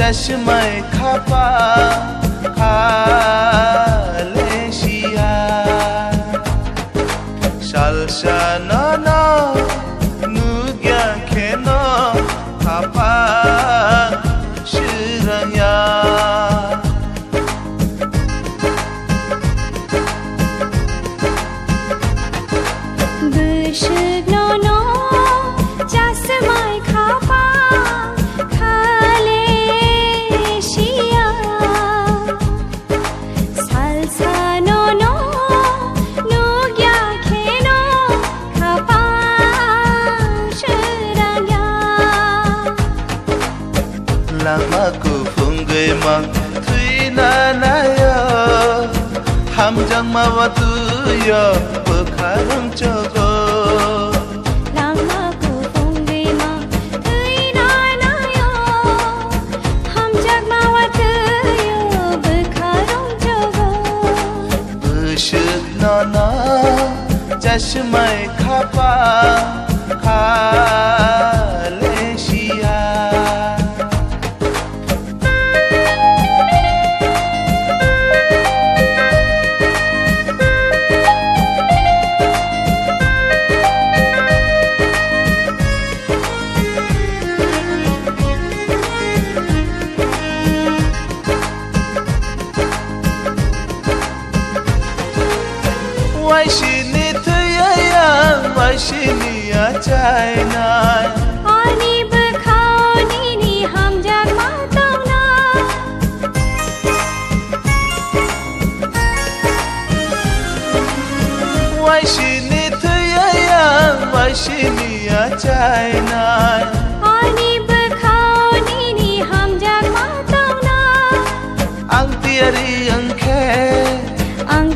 चश्मे खापा खालेशिया शालशा नना नुग्या खेनो खापा शिरया Bishignono jasmai khapa khaleshia salsa nono nugya kheno khapa shiraya lama ku fungai mang thui na na yo hamjang mawatu yo bekharung chogo lama ku fungai mang thui na na yo hamjang mawatu yo bekharung chogo bishut nana chashmai khapa khaleshia Why she need to why she need a China Ani bkhani ni hum jag matau na Why she need to why she need a China Ani bkhani ni hum jag matau na Ang tiari ang khe Ang